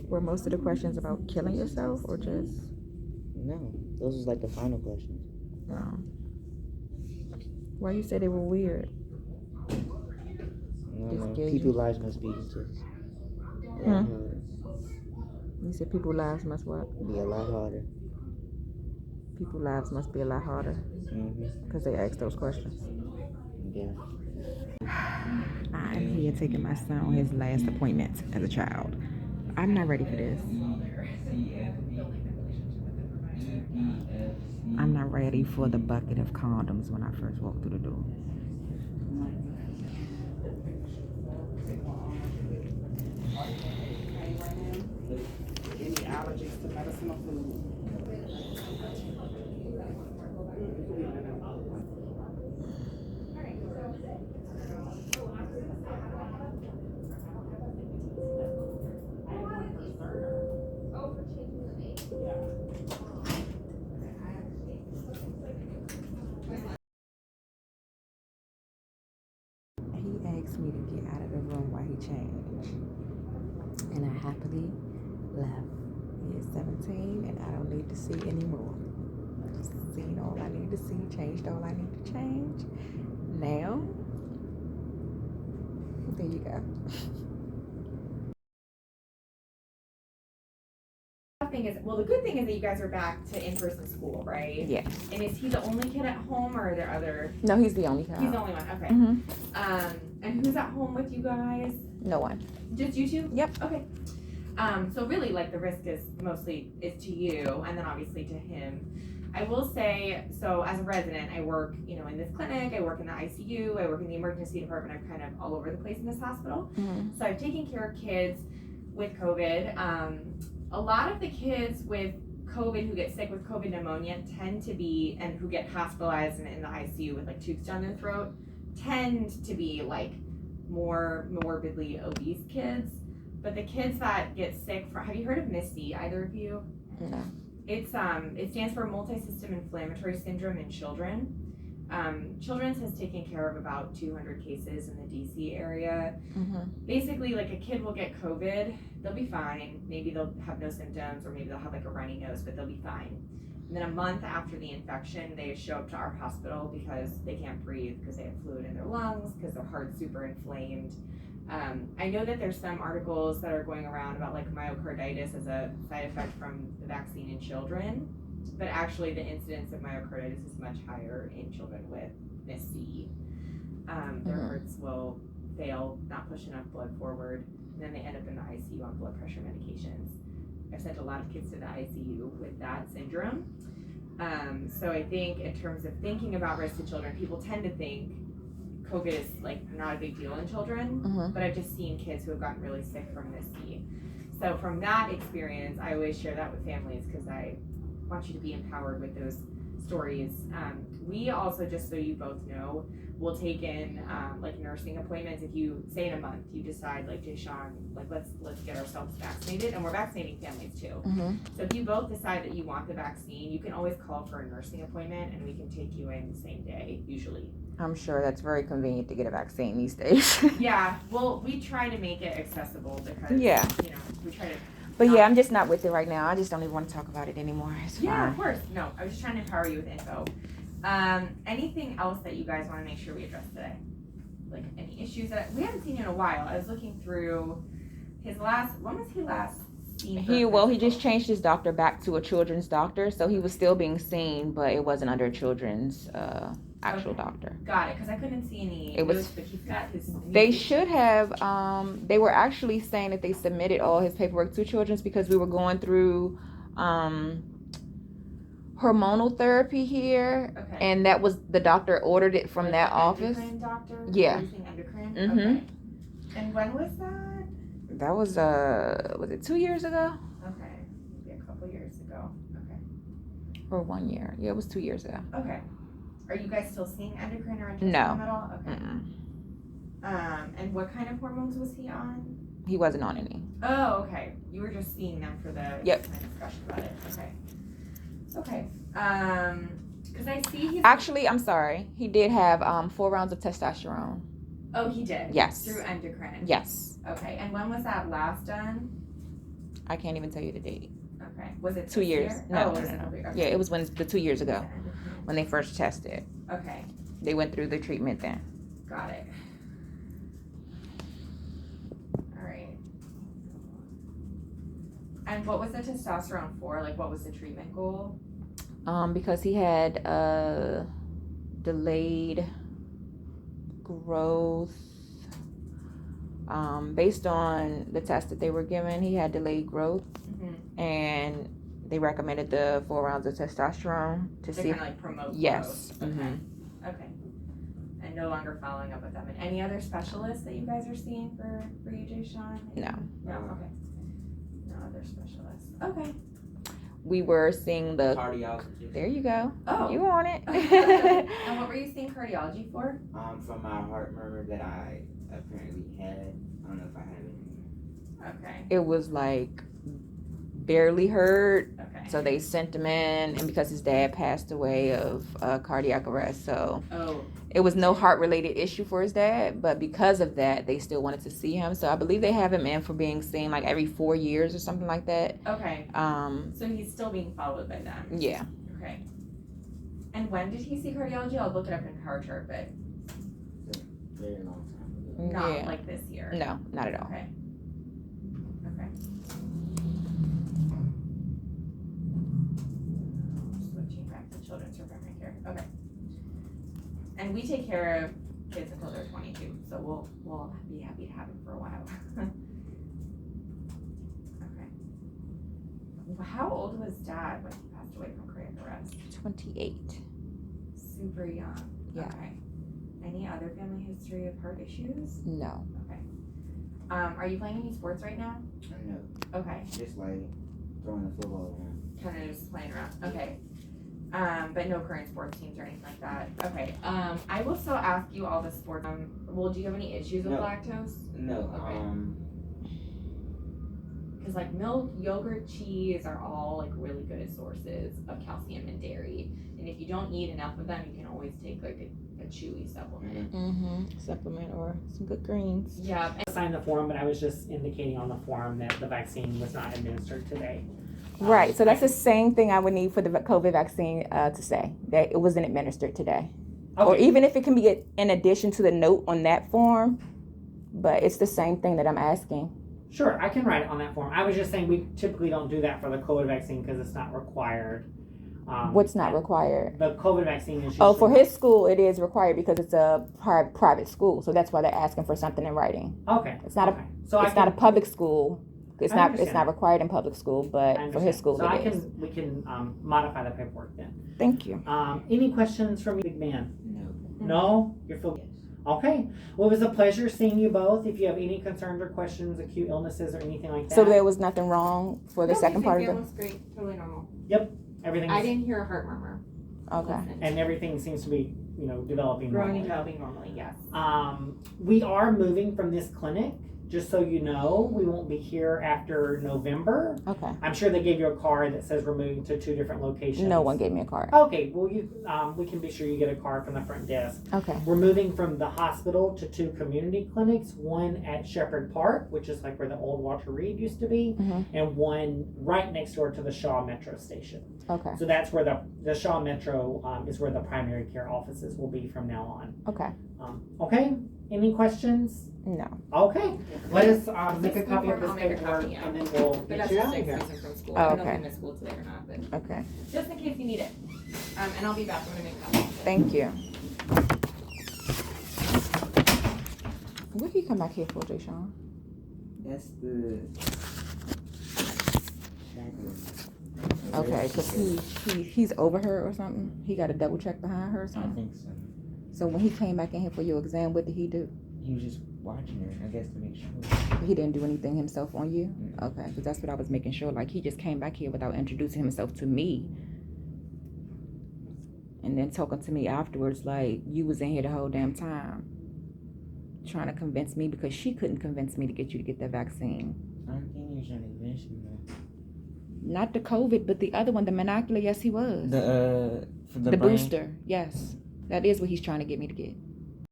Were most of the questions about killing yourself or just? No, those was like the final questions. No. Why you say they were weird? No, people's lives must be just a lot harder. You said people's lives must what? Be a lot harder. People's lives must be a lot harder. Because they ask those questions. Yeah. I'm here taking my son on his last appointment as a child. I'm not ready for this. I'm not ready for the bucket of condoms when I first walked through the door. Any allergies to medicine or food? He asked me to get out of the room while he changed. And I happily left. He is 17 and I don't need to see anymore. Just seen all I need to see, changed all I need to change. Now, there you go. The good thing is that you guys are back to in-person school, right? Yeah. And is he the only kid at home, or are there other? No, he's the only child. He's the only one. Okay. And who's at home with you guys? No one. Just you two? Yep. Okay. So really, like, the risk is mostly to you, and then obviously to him. I will say, so as a resident, I work, in this clinic, I work in the ICU, I work in the emergency department. I'm kind of all over the place in this hospital. So I've taken care of kids with COVID. A lot of the kids with COVID who get sick with COVID pneumonia tend to be, and who get hospitalized and in the ICU with like tubes down their throat, tend to be like more morbidly obese kids. But the kids that get sick from, have you heard of MIS-C, either of you? No. It stands for multi-system inflammatory syndrome in children. Children's has taken care of about 200 cases in the DC area. Basically, like, a kid will get COVID, they'll be fine. Maybe they'll have no symptoms, or maybe they'll have like a runny nose, but they'll be fine. And then a month after the infection, they show up to our hospital because they can't breathe, because they have fluid in their lungs, because their heart's super inflamed. I know that there's some articles that are going around about like myocarditis as a side effect from the vaccine in children, but actually the incidence of myocarditis is much higher in children with MIS-C. Their hearts will fail, not push enough blood forward, and then they end up in the ICU on blood pressure medications. I've sent a lot of kids to the ICU with that syndrome. So I think in terms of thinking about risk to children, people tend to think COVID is like not a big deal in children, but I've just seen kids who have gotten really sick from MIS-C. So from that experience, I always share that with families because I want you to be empowered with those stories. We also, just so you both know, will take in like nursing appointments. If you say in a month you decide like, Jay Sean, like let's get ourselves vaccinated, and we're vaccinating families too. So if you both decide that you want the vaccine, you can always call for a nursing appointment and we can take you in the same day usually. I'm sure that's very convenient to get a vaccine these days. Yeah, well, we try to make it accessible because we try to. But yeah, I'm just not with it right now. I just don't even want to talk about it anymore. It's fine. Yeah, of course. No, I was just trying to empower you with info. Anything else that you guys want to make sure we address today? Like any issues that we haven't seen you in a while? I was looking through his when was he last seen? He just changed his doctor back to a children's doctor, so he was still being seen, but it wasn't under a children's actual doctor. Got it, because I couldn't see any. It was, notes, but he's got his. They should have. They were actually saying that they submitted all his paperwork to children's because we were going through hormonal therapy here, and that was the doctor ordered it from that office. Doctor. Yeah. Endocrine. Okay. And when was that? That was it 2 years ago? Okay, maybe a couple years ago. Okay. Or 1 year. Yeah, it was 2 years ago. Okay. Are you guys still seeing endocrine or interested No. in them at all? Okay. And what kind of hormones was he on? He wasn't on any. Oh, okay. You were just seeing them for the discussion about it. Okay. Okay. Because I see he's actually, I'm sorry. He did have 4 rounds of testosterone. Oh, he did. Yes. Through endocrine. Yes. Okay. And when was that last done? I can't even tell you the date. Okay. Was it 2 this years. year? No, Oh, no, was no, it no. okay. Yeah, it was the 2 years ago when they first tested. Okay. They went through the treatment then. Got it. All right. And what was the testosterone for? Like, what was the treatment goal? Because he had delayed growth. Based on the test that they were given, he had delayed growth, and they recommended the 4 rounds of testosterone to see. Kind of like promote. Yes. Growth. Okay. Okay. And no longer following up with them. And any other specialists that you guys are seeing for you, Jay Sean? No. No. Okay. No other specialists. Okay. We were seeing the Cardiologist. There you go. Oh. You on it. And what were you seeing cardiology for? From my heart murmur that I apparently had. I don't know if I have it. Okay. It was like barely heard. Okay. So they sent him in, and because his dad passed away of cardiac arrest, so it was no heart-related issue for his dad, but because of that, they still wanted to see him. So I believe they have him in for being seen like every 4 years or something like that. Okay. So he's still being followed by them. Yeah. Okay. And when did he see cardiology? I'll look it up in car chart, but Very long time ago. not Yeah. like this year. No, not at all. Okay. Okay. Switching back to children's for primary care. Okay. And we take care of kids until they're 22, so we'll be happy to have them for a while. Okay. How old was Dad when he passed away from cardiac arrest? 28. Super young. Yeah. Okay. Any other family history of heart issues? No. Okay. Are you playing any sports right now? No, Okay. just like throwing the football around. Kind of just playing around. Okay. But no current sports teams or anything like that. Okay. I will still ask you all the sports. Well, do you have any issues with No. lactose? No, Okay. Because like milk, yogurt, cheese are all like really good sources of calcium in dairy. And if you don't eat enough of them, you can always take like a chewy supplement. Supplement or some good greens. Yeah. I signed the form, but I was just indicating on the form that the vaccine was not administered today. Right. So that's the same thing I would need for the COVID vaccine to say that it wasn't administered today. Or Okay. even if it can be in addition to the note on that form, but it's the same thing that I'm asking. Sure, I can write it on that form. I was just saying we typically don't do that for the COVID vaccine because it's not required. What's not required? The COVID vaccine is usually... Oh, for his school, it is required because it's a private school. So that's why they're asking for something in writing. Okay. It's not okay. So it's not a public school. It's I not understand. required in public school, but I for his understand. school So it is. we can modify the paperwork then. Thank you. Any questions from you, big man? No. No? You're full. Okay. Well, it was a pleasure seeing you both. If you have any concerns or questions, acute illnesses or anything like that. So there was nothing wrong for the second part of it the. looks great. Totally normal. Everything. I didn't hear a heart murmur. Okay. And everything seems to be, developing. Growing and normally. developing normally, yes. We are moving from this clinic. Just so you know, we won't be here after November. Okay. I'm sure they gave you a card that says we're moving to 2 different locations. No one gave me a card. Okay, well, we can be sure you get a card from the front desk. Okay. We're moving from the hospital to 2 community clinics, one at Shepherd Park, which is like where the old Walter Reed used to be, and one right next door to the Shaw Metro station. Okay. So that's where the Shaw Metro is where the primary care offices will be from now on. Okay. Okay, any questions? No. Okay, let us make a Six copy of this I'll make a paperwork copy, yeah. and then we'll But get that's you just out of like here. season from school. Oh, I don't know okay. if you missed school today or not, but Okay. just in case you need it. And I'll be back. I'm gonna make a copy. Thank you. What did he come back here for, Jay Sean? That's the Okay, because he's over her or something. He got a double check behind her or I something. think so. So when he came back in here for your exam, what did he do? He was just watching her, I guess, to make sure. He didn't do anything himself on you? Mm. Okay, because that's what I was making sure. Like, he just came back here without introducing himself to me. And then talking to me afterwards like, you was in here the whole damn time. Trying to convince me because she couldn't convince me to get you to get that vaccine. I don't think he was trying to convince you, though. Not the COVID, but the other one, the monocular, yes he was. For the The brain? booster, yes. That is what he's trying to get me to get.